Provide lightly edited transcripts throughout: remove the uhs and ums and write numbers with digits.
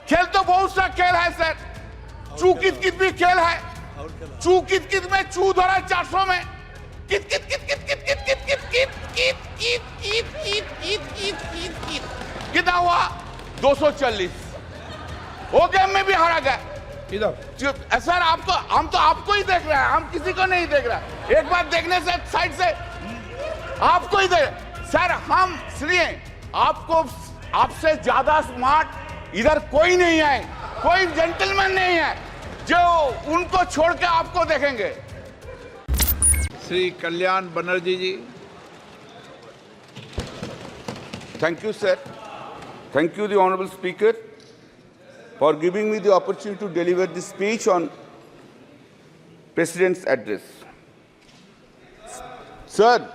खेल तो बहुत सा खेल है सर, चू कित कित भी खेल है। चू कित कित में चू धरा 400 में, कित कित कित कित कित कित कित कित कित कित कित कित कित कित कित कित कित कितना हुआ 240। वो गेम में भी हारा गया। इधर सर हम तो आपको ही देख रहे हैं, हम किसी को नहीं देख रहे। एक बार देखने से साइड से आपको ही देख सर, हम सुनिए, आपको आपसे ज्यादा स्मार्ट इधर कोई नहीं है, कोई जेंटलमैन नहीं है जो उनको छोड़ के आपको देखेंगे। श्री कल्याण बनर्जी जी। Thank you, sir. Thank you, the Honorable Speaker, for giving me the opportunity to deliver this speech on President's address. Sir,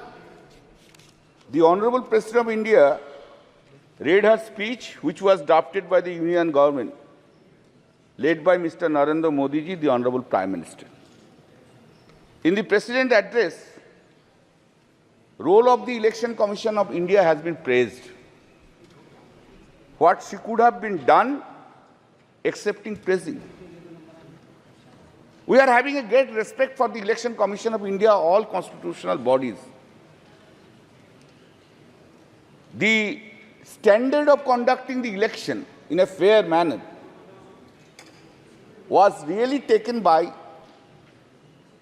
the Honorable President of India read her speech, which was drafted by the Union Government, led by Mr. Narendra Modi ji, the Honorable Prime Minister. In the President's address, role of the Election Commission of India has been praised. What she could have been done, excepting praising. We are having a great respect for the Election Commission of India, all constitutional bodies. The standard of conducting the election in a fair manner was really taken by,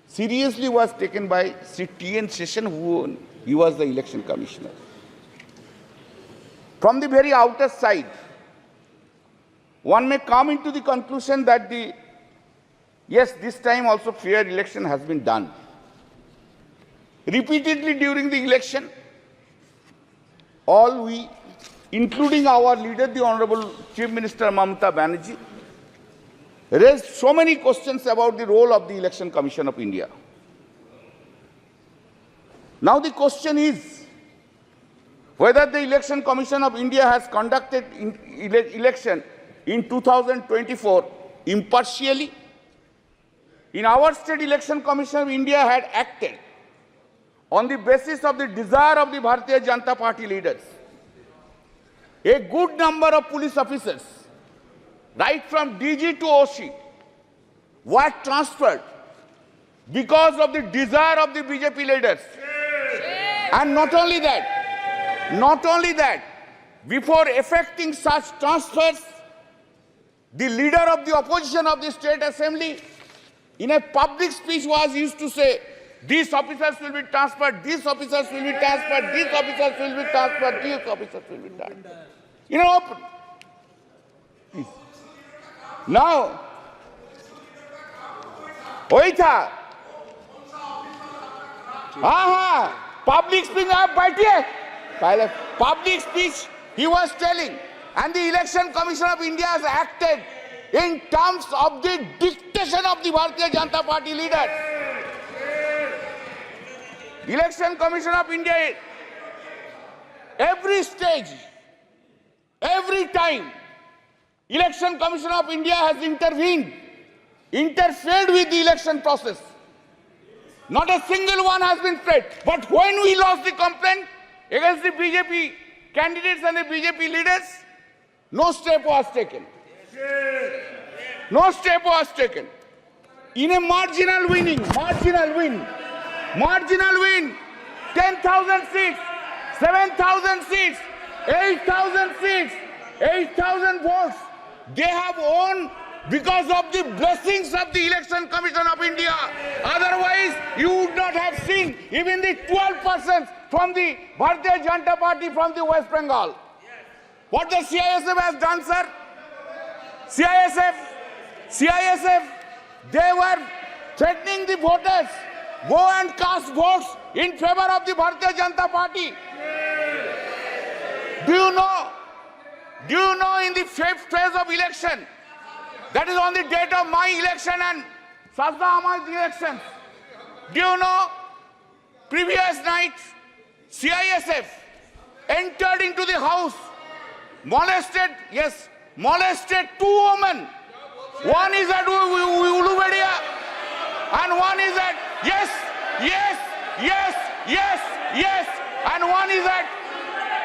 seriously was taken by Sri T.N. Session, who he was the election commissioner. From the very outer side, one may come into the conclusion that yes, this time also fair election has been done. Repeatedly during the election, all we, including our leader, the Honorable Chief Minister Mamata Banerjee, raised so many questions about the role of the Election Commission of India. Now the question is whether the Election Commission of India has conducted election in 2024 impartially. In our state, Election Commission of India had acted on the basis of the desire of the Bharatiya Janata Party leaders. A good number of police officers, right from DG to OC, were transferred because of the desire of the BJP leaders. And not only that, before effecting such transfers, the leader of the opposition of the state assembly in a public speech was used to say, these officers will be transferred, these officers will be transferred, these officers will be transferred, these officers will be transferred. You know, now, वही था, public speech, आप बैठिए, पहले public speech he was telling, and the Election Commission of India has acted in terms of the dictation of the Bharatiya Janata Party leaders. Election Commission of India, every stage, every time, Election Commission of India has intervened, interfered with the election process. Not a single one has been spread. But when we lost the complaint against the BJP candidates and the BJP leaders, no step was taken. No step was taken. In a marginal win, 10,000 seats, 7,000 seats, 8,000 seats, 8,000 votes, they have won because of the blessings of the Election Commission of India. Otherwise, you would not have seen even the 12% from the Bharatiya Janata Party from the West Bengal. What the CISF has done, sir? CISF, they were threatening the voters, go and cast votes in favor of the Bharatiya Janata Party. Do you know in the fifth phase of election, that is on the date of my election and Sajda Ahmad's election, do you know, previous night, CISF entered into the house, molested two women. One is at Ulubedia and one is at, yes, and one is at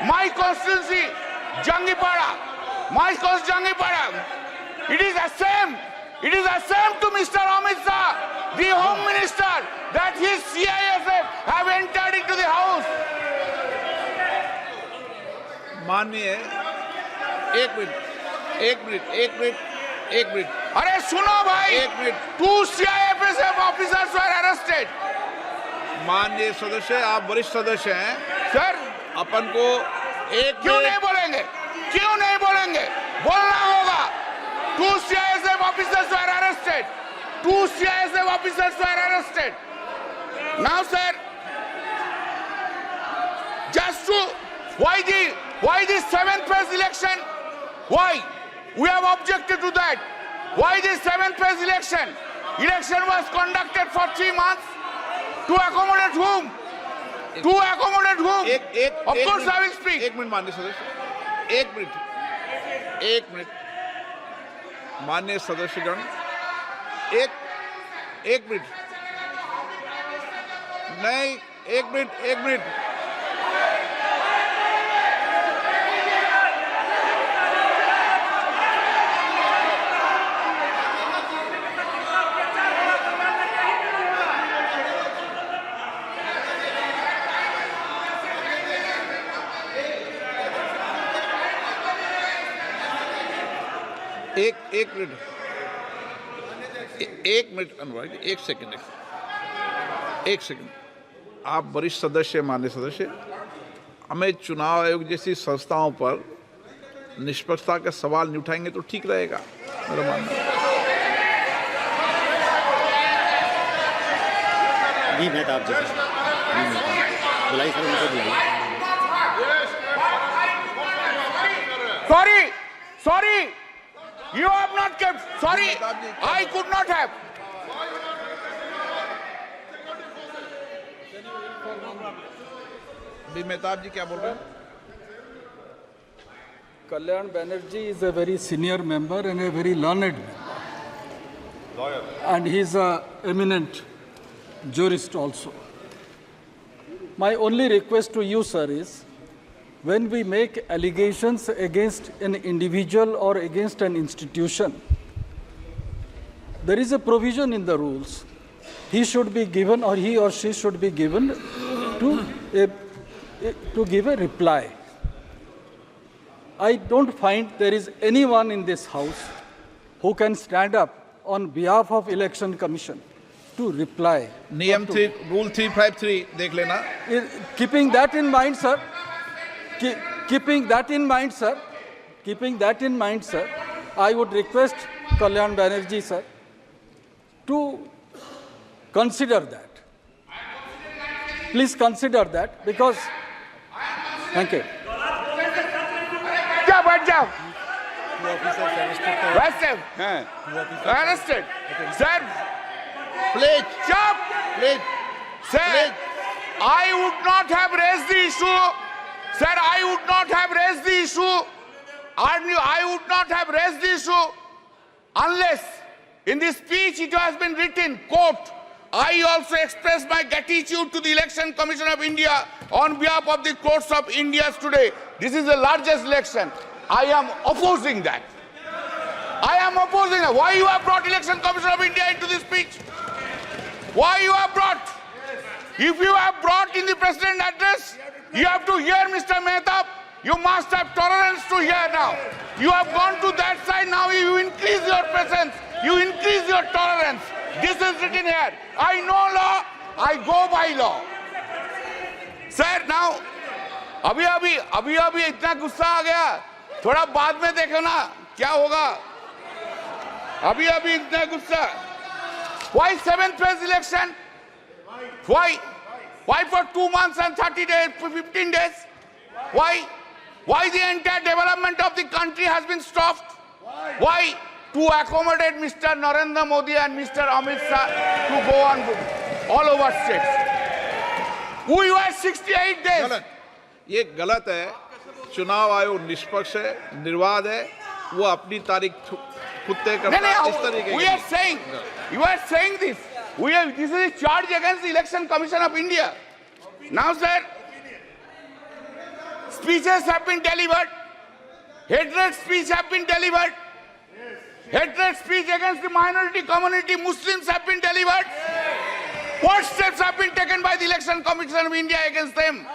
my constituency, Jangipara. It is the same. It is the same to Mr. Amit Shah, the Home Minister, that his CISF have entered into the house. माननीय एक minute अरे सुनो भाई, एक minute. 2 CISF officers were arrested. माननीय सदस्य, आप वरिष्ठ सदस्य हैं, सर अपन को एक क्यों मिनट- नहीं बोलेंगे? क्यों नहीं बोलेंगे? बोलना होगा. 2 CISF officers were arrested. 2 CISF officers were arrested. Now, sir, just to why the 7th phase election? Why? We have objected to that. Why the 7th phase election? Election was conducted for 3 months. To accommodate whom? To accommodate whom? Of course, I will speak. एक minute माननीय सदस्य, एक minute माननीय सदस्यगण, एक minute नहीं, एक minute अनुराग, एक second. आप वरिष्ठ सदस्य, माननीय सदस्य, हमें चुनाव आयोग जैसी संस्थाओं पर निष्पक्षता का सवाल नहीं उठाएंगे तो ठीक रहेगा, मेरा मानना है। जी मेहताब जी, बुलाई सर, उनको बुलाई। Sorry, you have not kept. Sorry, I could not have. भी मेहताब जी क्या बोल रहे हैं? Kalyan Banerjee is a very senior member and a very learned lawyer. And he is an eminent jurist also. My only request to you, sir, is when we make allegations against an individual or against an institution, there is a provision in the rules. He should be given, or he or she should be given to give a reply. I don't find there is anyone in this house who can stand up on behalf of Election Commission to reply. नियम 3, rule 353 देख लेना। Keeping that in mind, sir, I would request Kalyan Banerjee, sir, to consider that. Please consider that, because, thank you. बैठ जाओ। Arrested. Sir, please Sir, I would not have raised the issue. Sir, I would not have raised the issue. I would not have raised the issue unless in this speech it has been written, quote, I also express my gratitude to the Election Commission of India on behalf of the courts of India today. This is the largest election. I am opposing that. Why you have brought Election Commission of India into this speech? Why you have brought? If you have brought in the President's address, you have to hear Mr. Mehtab. You must have tolerance to hear now. You have gone to that side, now you increase your presence. You increase your tolerance. This is written here. I know law, I go by law. Sir, now, अभी इतना गुस्सा आ गया, थोड़ा बाद में देखो ना क्या होगा. अभी इतना गुस्सा. Why 7th phase election? Why for 2 months and 30 days, 15 days? Why the entire development of the country has been stopped? Why? To accommodate Mr. Narendra Modi and Mr. Amit Shah to go on all over states. We were 68 days. गलत, ये गलत है। चुनाव आयोग निष्पक्ष है, निर्वाध है, वो अपनी तारीख खुद तय करता है। इस तरीके you are saying this. This is a charge against the Election Commission of India. Now, sir, speeches have been delivered. Hatred speech have been delivered. hatred speech against the minority community, Muslims have been delivered. What steps have been taken by the Election Commission of India against them?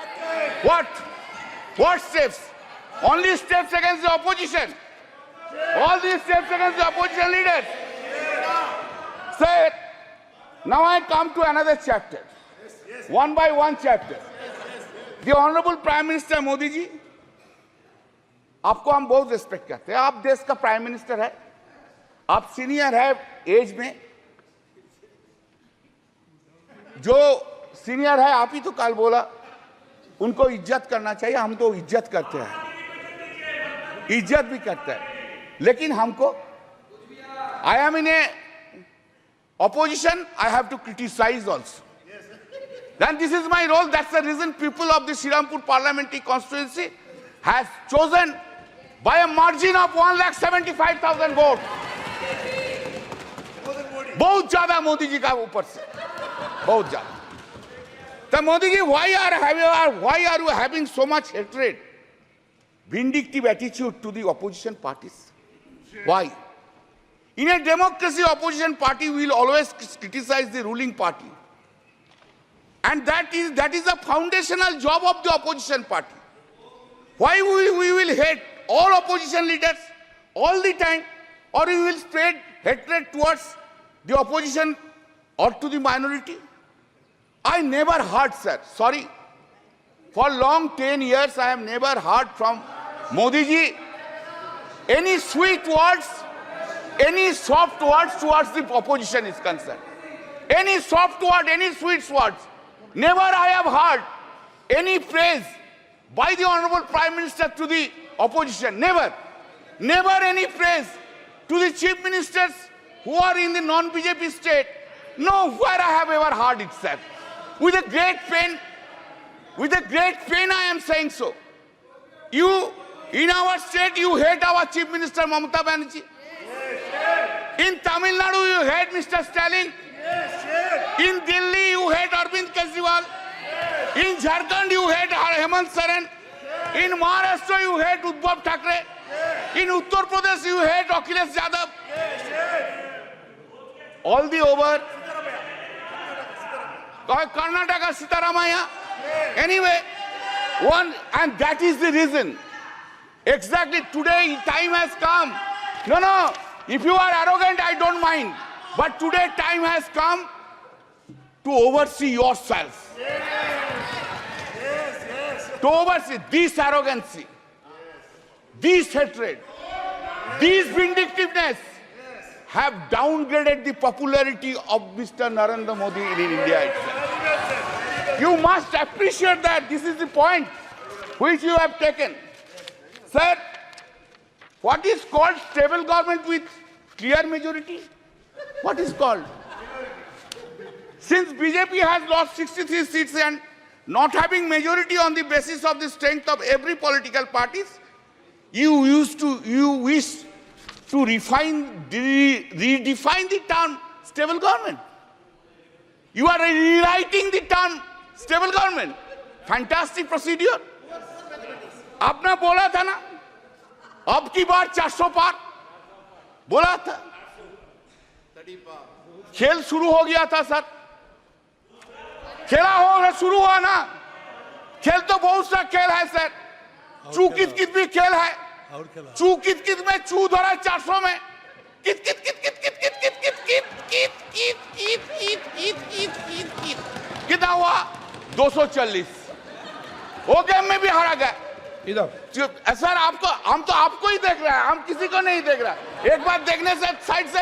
What steps? Only steps against the opposition. All these steps against the opposition leaders. Sir, now I come to another chapter. One by one chapter. The Honorable Prime Minister Modi ji, आपको हम बहुत respect करते हैं. आप देश का prime minister है, आप सीनियर है एज में. जो सीनियर है आप ही तो कल बोला उनको इज्जत करना चाहिए. हम तो इज्जत करते हैं, इज्जत भी करते हैं, लेकिन हमको I am in A opposition, I have to criticize also. Then this is my role. That's the reason people of the Srirampur parliamentary constituency has chosen by a margin of 1,75,000 votes. बहुत ज्यादा मोदी जी का ऊपर से, बहुत ज्यादा. तो Modi ji, why are you having so much hatred, vindictive attitude to the opposition parties? Why? In a democracy, opposition party will always criticize the ruling party. And that is a foundational job of the opposition party. Why we will hate all opposition leaders all the time, or we will spread hatred towards the opposition or to the minority? I never heard, sir, sorry, for long 10 years I have never heard from Modi ji any sweet words, any soft words towards the opposition is concerned. Any soft word, any sweet words. Never I have heard any praise by the Honorable Prime Minister to the opposition. Never. Never any praise to the chief ministers who are in the non-BJP state. Nowhere I have ever heard it, sir. With a great pain I am saying so. You, in our state, you hate our chief minister Mamata Banerjee. In Tamil Nadu, you hate Mr. Stalin. In Delhi, you hate Arvind Kejriwal. In Jharkhand, you hate Hemant Soren. In Maharashtra, you hate Uddhav Thackeray. In Uttar Pradesh, you hate Akhilesh Yadav. All the over. Karnataka, Sitaramaya. Anyway, and that is the reason. Exactly today, time has come. No. If you are arrogant, I don't mind. But today, time has come to oversee yourself. To oversee this arrogancy, this hatred, this vindictiveness have downgraded the popularity of Mr. Narendra Modi in India itself. You must appreciate that. This is the point which you have taken. Sir, what is called stable government with clear majority? What is called? Since BJP has lost 63 seats and not having majority on the basis of the strength of every political parties, you wish to redefine the term stable government. You are rewriting the term stable government. Fantastic procedure. आपने बोला था ना, अब की बार 400 पार बोला था. खेल शुरू हो गया था सर. खेला हो शुरू हुआ ना. खेल तो बहुत सा खेल है सर. चू कित कित भी खेल है. चू कित कित में चू धरा 400 में. कित कित कित कित कित कित कित कित कित कित कित कित कित कित कित कित कित कितना हुआ? 240. वो गेम में भी हारा गया. सर आपको, हम तो आपको ही देख रहे हैं, हम किसी को नहीं देख रहे. एक बार देखने से साइड से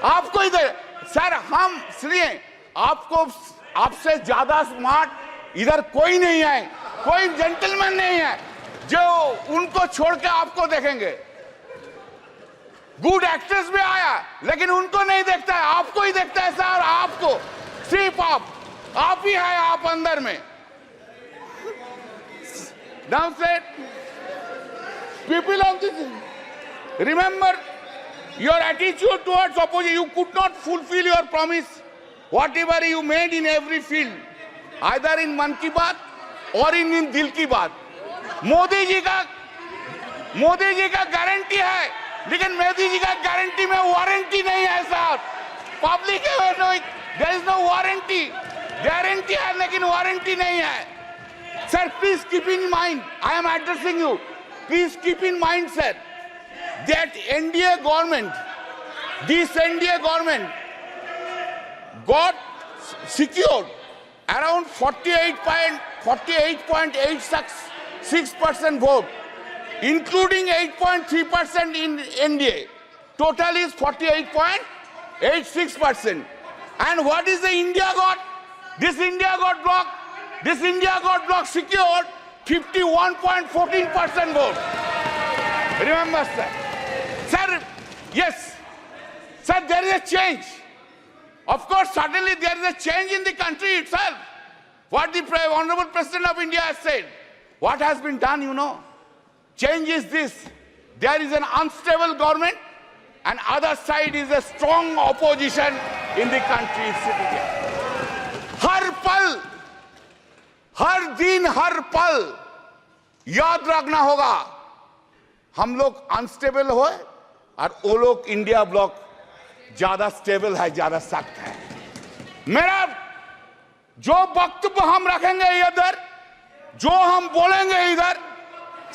आपको ही देख. सर हम इसलिए आपको, आपसे ज्यादा स्मार्ट इधर कोई नहीं है, कोई जेंटलमैन नहीं है जो उनको छोड़ के आपको देखेंगे. गुड एक्ट्रेस भी आया लेकिन उनको नहीं देखता है, आपको ही देखता है सर. आपको सिर्फ आप ही है, आप अंदर में. Now said, people of this, remember your attitude towards opposition. You could not fulfill your promise, whatever you made in every field, either in Man Ki Baat or in Dil Ki Baat. Modi ji का guarantee है लेकिन मोदी जी का guarantee में warranty नहीं है साहब। Public there is no warranty, guarantee है लेकिन वारंटी नहीं है। Sir please keep in mind, I am addressing you, please keep in mind sir that NDA government, this NDA government got secured around 48.86% vote, including 8.3% in NDA. Total is 48.86%. And what is the India got? This India got bloc secured 51.14% vote. Remember, sir. Sir, yes. Sir, there is a change. Of course, suddenly there is a change in the country itself. What the Honorable President of India has said. What has been done, you know? Change is this. There is an unstable government and other side is a strong opposition in the country sitting here. हर पल, हर दिन, हर पल याद रखना होगा, हम लोग unstable हो और वो लोग इंडिया ब्लॉक ज्यादा स्टेबल है, ज्यादा सख्त है। मेरा जो वक्तव्य हम रखेंगे इधर, जो हम बोलेंगे इधर,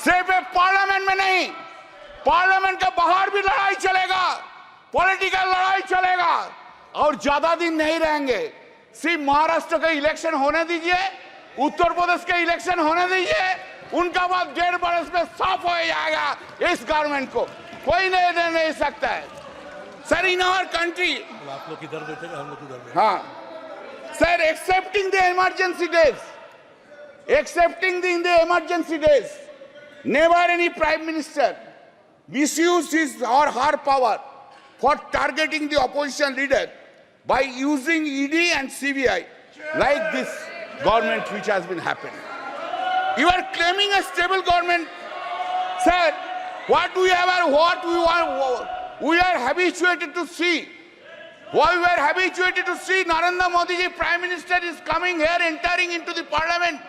सिर्फ पार्लियामेंट में नहीं, पार्लियामेंट के बाहर भी लड़ाई चलेगा, पॉलिटिकल लड़ाई चलेगा और ज्यादा दिन नहीं रहेंगे। सिर्फ महाराष्ट्र के इलेक्शन होने दीजिए, उत्तर प्रदेश के इलेक्शन होने दीजिए, उनका बाद 1.5 बरस में साफ हो जाएगा इस गवर्नमेंट को, कोई नहीं सकता है। सर इन आवर कंट्री, आप लोग किधर बैठे हम लोग किधर बैठे। हाँ sir, accepting the emergency days, never any prime minister misused his or her power for targeting the opposition leader by using ED and CBI like this government which has been happening. You are claiming a stable government, sir. What we are habituated to see. What we are habituated to see, Narendra Modi ji, Prime Minister, is coming here, entering into the Parliament,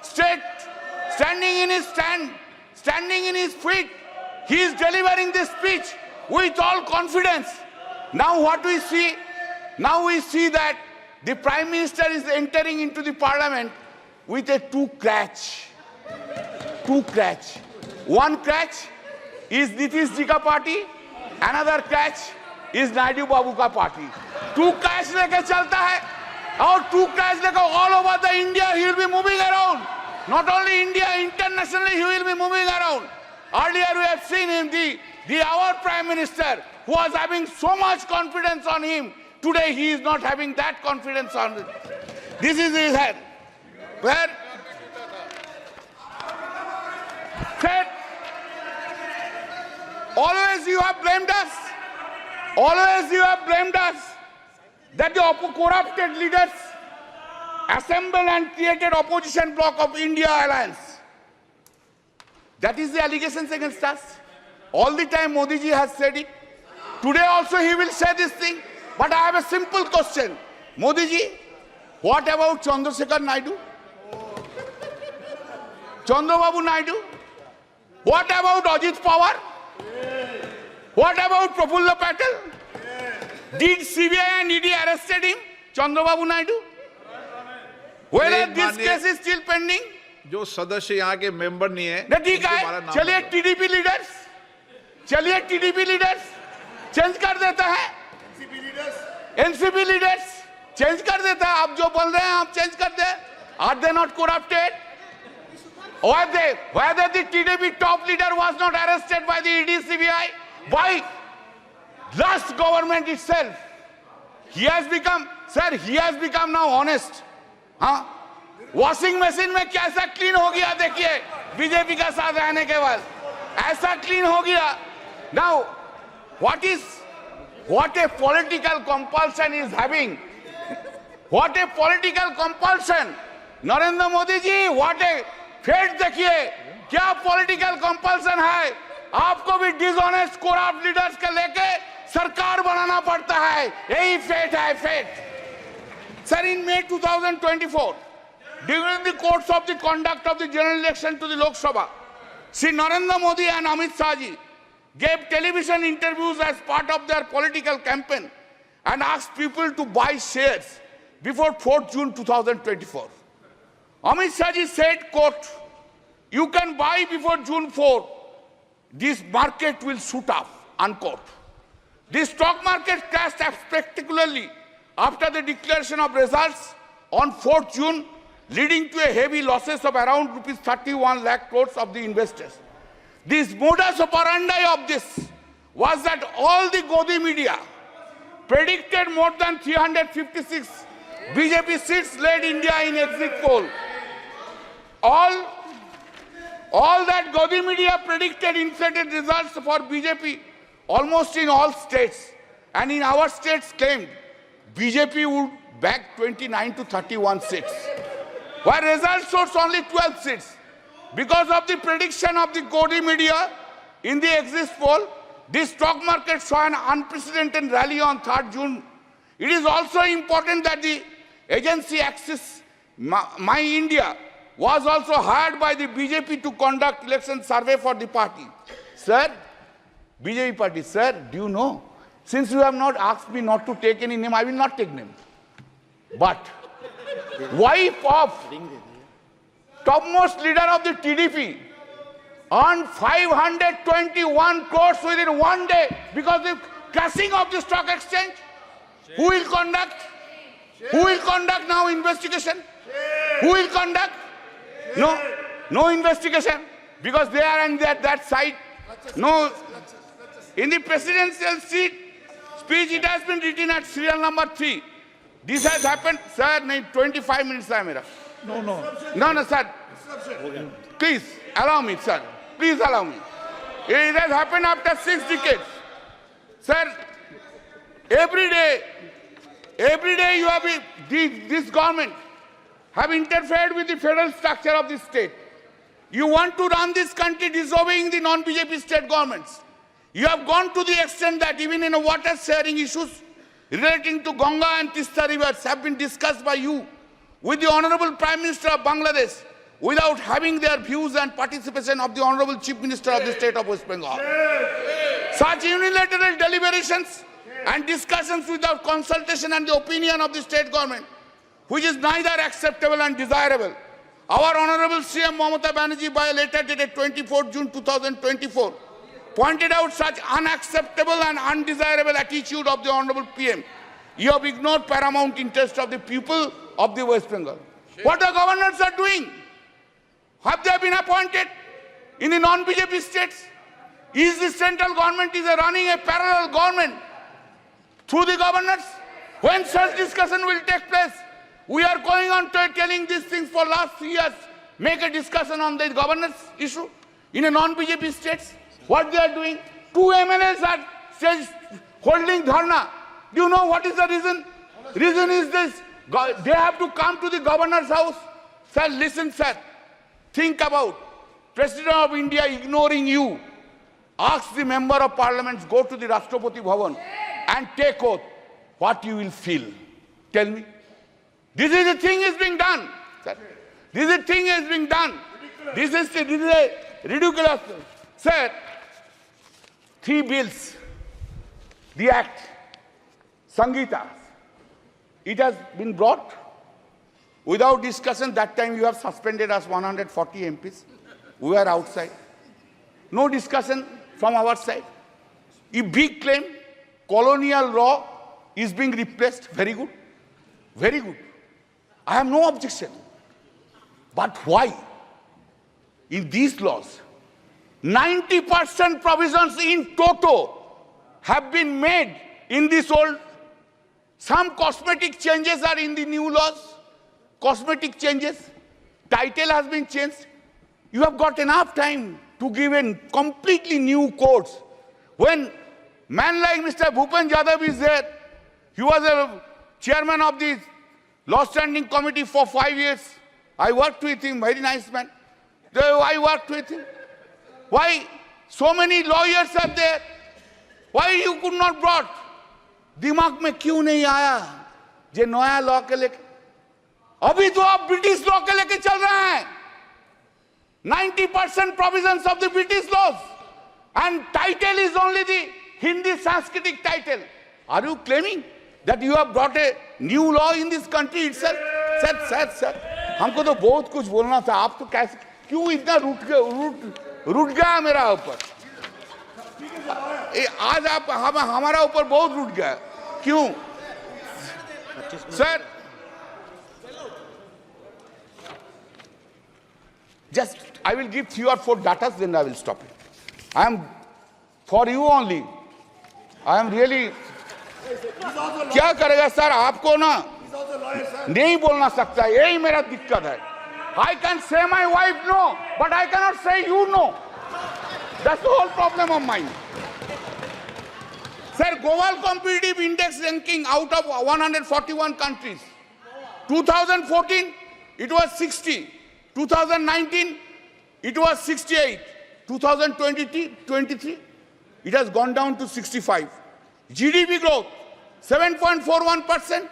standing in his feet. He is delivering this speech with all confidence. Now what we see? Now we see that the Prime Minister is entering into the Parliament with a two crutch. One crutch is Nitish ji ka party, another crutch is Naidu Babu ka party. Two crutch लेके चलता है और two crutch लेके all over the India he will be moving around. Not only India, internationally he will be moving around. Earlier we have seen him, our Prime Minister, who was having so much confidence on him. Today he is not having that confidence on him. This is his head. Where? Said, always you have blamed us. Always you have blamed us that the corrupted leaders assembled and created opposition bloc of India Alliance. That is the allegations against us. All the time Modi ji has said it. Today also he will say this thing. But I have a simple question. Modi ji, what about Chandrasekhar Naidu? Chandrababu Naidu? What about Ajit Pawar? What about Prafulla Patel? Did CBI and ED arrested him? Chandrababu Naidu? Whether this case is still pending? जो सदस्य यहाँ के member नहीं है, ठीक है, चलिए TDP leaders change कर देता है, एनसीपी लीडर्स चेंज कर देता है। आप जो बोल रहे हैं आप चेंज कर दे। Are they not corrupted? Whether the TDP top leader was not arrested by the ED CBI, by last government itself. He has become now honest. हाँ, वॉशिंग मशीन में कैसा क्लीन हो गया देखिए, बीजेपी का साथ रहने के बाद ऐसा क्लीन हो गया। Now, what a political compulsion is having. What a political compulsion. Narendra Modi ji, what a fate देखिए, क्या पॉलिटिकल कंपल्सन है। आपको भी डिसऑनेस्ट करप्ट लीडर्स के लेके सरकार बनाना पड़ता है, यही फेट है, fate. Sir, in May 2024, during the course of the conduct of the general election to the Lok Sabha, Sri Narendra Modi and Amit Shah ji gave television interviews as part of their political campaign and asked people to buy shares before 4th June 2024. Amit Shah ji said, quote, "You can buy before June 4. This market will shoot up," unquote. The stock market crashed spectacularly after the declaration of results on 4th June, leading to a heavy losses of around rupees 31 lakh crores of the investors. This modus operandi of this was that all the Godi media predicted more than 356 BJP seats led India in exit poll. All that Godi media predicted inflated results for BJP almost in all states, and in our states claimed BJP would bag 29 to 31 seats, while results showed only 12 seats. Because of the prediction of the Godi media in the exit poll, the stock market saw an unprecedented rally on 3rd June. It is also important that the agency Axis My India was also hired by the BJP to conduct election survey for the party. Sir, BJP party, sir, do you know? Since you have not asked me not to take any name, I will not take name. But wife of topmost leader of the TDP earned 521 crores within one day because of the crashing of the stock exchange. Who will conduct? Who will conduct now investigation? Who will conduct? No investigation, because they are on that side. No. In the presidential speech, it has been written at serial number 3. This has happened, sir. 25 minutes, sir. No, sir. Please allow me, sir. Please allow me. It has happened after 6 decades, sir. Every day you have this government have interfered with the federal structure of this state. You want to run this country disobeying the non-BJP state governments. You have gone to the extent that even in water sharing issues relating to Ganga and Tista rivers have been discussed by you with the Honorable Prime Minister of Bangladesh without having their views and participation of the Honorable Chief Minister of the state of West Bengal. Such unilateral deliberations and discussions without consultation and the opinion of the state government, which is neither acceptable and desirable. Our Honorable CM Mamata Banerjee, by a letter dated 24 June 2024, pointed out such unacceptable and undesirable attitude of the Honorable PM. You have ignored paramount interest of the people of the West Bengal. What the governors are doing? Have they been appointed in the non-BJP states? Is the central government running a parallel government through the governors? When such discussion will take place? We are going on to telling these things for last 3 years. Make a discussion on the governance issue in a non-BJP states. What they are doing? 2 MLAs are holding dharna. Do you know what is the reason? Reason is this. They have to come to the governor's house. Sir, listen, sir. Think about President of India ignoring you. Ask the member of parliament, go to the Rashtrapati Bhavan and take oath. What you will feel? Tell me. This is the thing is being done. Sir. This is the thing is being done. This is a ridiculous. Sir, 3 bills, the act, Sangeeta, it has been brought without discussion. That time you have suspended us 140 MPs. We are outside. No discussion from our side. A big claim, colonial law is being replaced. Very good. Very good. I have no objection. But why? In these laws, 90% provisions in toto have been made in this old. Some cosmetic changes are in the new laws. Cosmetic changes. Title has been changed. You have got enough time to give in completely new codes. When man like Mr. Bhupen Yadav is there, he was a chairman of the law standing committee for 5 years. I worked with him, very nice man. I worked with him. Why so many lawyers are there? Why you could not brought? दिमाग में क्यों नहीं आया जे नया law के लेके? अभी तो आप ब्रिटिश लॉ के लेके चल रहे हैं. 90% provisions of the British laws. And title is only the Hindi Sanskritic title. Are you claiming that you have brought a new law in this country itself? Sir, हमको तो बहुत कुछ बोलना था, आप तो कैसे क्यों इतना रूठ गया मेरा ऊपर? आज आप हमारा ऊपर बहुत रूठ गया, क्यों? Sir, just I will give 3 or 4 datas, then I will stop it. I am for you only. I am really. क्या करेगा सर? आपको ना नहीं बोलना सकता, यही मेरा दिक्कत है. I can say my wife no, but I cannot say you no. That's the whole problem of mine. Sir, global competitive index ranking out of 141 countries. 2014, it was 60. 2019, it was 68. 2023, it has gone down to 65. GDP growth, 7.41%,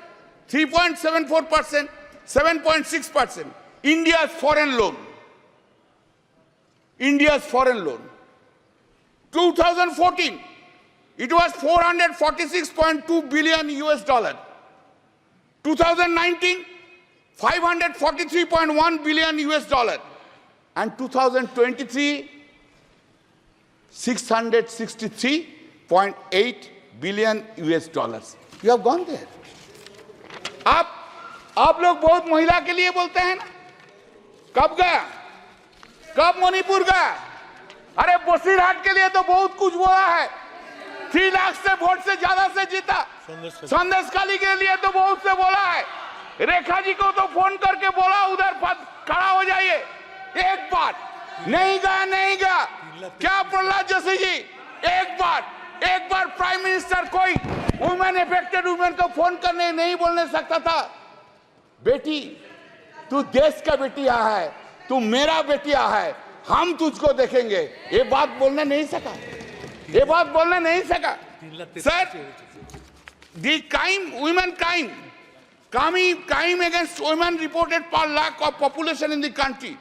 3.74%, 7.6%. India's foreign loan. 2014, it was 446.2 billion US dollar. 2019, 543.1 billion US dollar. And 2023, 663.8 billion US dollars. You have gone there. आप लोग बहुत महिला के लिए बोलते हैं ना? कब गया? कब मणिपुर गया? अरे बसीरहाट के लिए तो बहुत कुछ बोला है. 3 लाख से वोट से ज्यादा से जीता. संदेशखाली के लिए तो बहुत से बोला है. रेखा जी को तो फोन करके बोला उधर खड़ा हो जाइए. एक बार नहीं गया. क्या प्रहलाद जोशी जी, एक बार प्राइम मिनिस्टर कोई वुमेन अफेक्टेड वुमेन को फोन करने नहीं बोलने सकता था? बेटी, तू देश का बेटिया है, तू मेरा बेटिया है, हम तुझको देखेंगे. ये बात बोलने नहीं सका. Sir, the women crime against women reported per lakh of population in the country.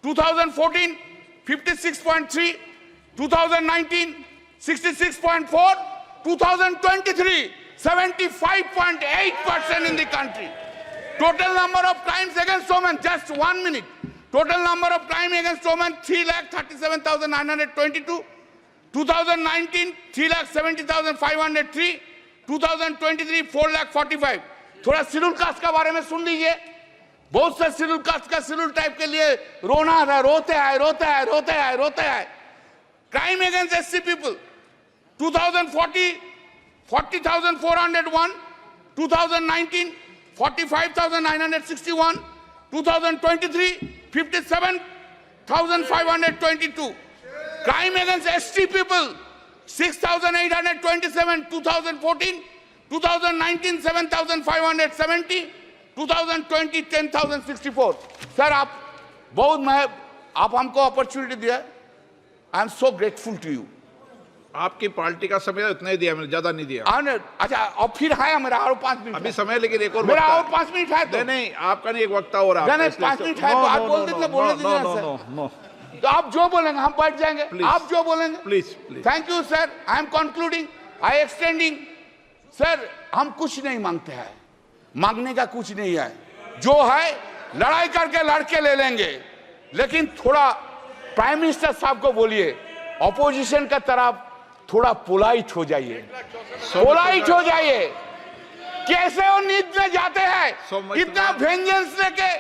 2014, 56.3, 2019, 66.4, 2023, 75.8% in the country. Total number of crimes against women, just 1 minute. Total number of crimes against women, 3,37,922. 2019, 3,70,503. 2023, 4,45,000. थोड़ा schedule caste के बारे में सुन लीजिए. बहुत से schedule caste का schedule type के लिए रोते हैं. Crime against SC people, 2040, 40,401. 2019, 45,961. 2023, 57,522. Crime against ST people, 6,827. 2014, 2019, 7,570. 2020, 10,064. Sir, आप हमको अपॉर्चुनिटी दिया. I am so grateful to you. आपकी पार्टी का समय इतना ही दिया, मैंने ज्यादा नहीं दिया. अच्छा, और फिर है मेरा और 5 मिनट. अभी समय, लेकिन एक और मेरा और 5 मिनट है. तो नहीं, आपका नहीं, एक वक्ता और आप. नहीं, 5 मिनट है तो आप बोल दीजिए. बोलने दीजिए सर. तो आप जो बोलेंगे हम बैठ जाएंगे. आप जो बोलेंगे. Please. Thank you sir. I am concluding, I extending. Sir, हम कुछ नहीं मांगते हैं, मांगने का कुछ नहीं है. जो है लड़ाई करके लड़के ले लेंगे. लेकिन थोड़ा प्राइम मिनिस्टर साहब को बोलिए, ऑपोजिशन का तरफ थोड़ा पोलाइट हो जाइए. कैसे वो नींद में जाते हैं, इतना वेंजेंस लेके,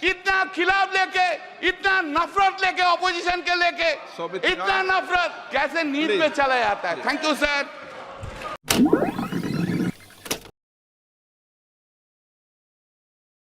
इतना खिलाफ लेके, इतना नफरत लेके, ऑपोजिशन के लेके, इतना नफरत कैसे नींद में चला जाता है. Thank you sir.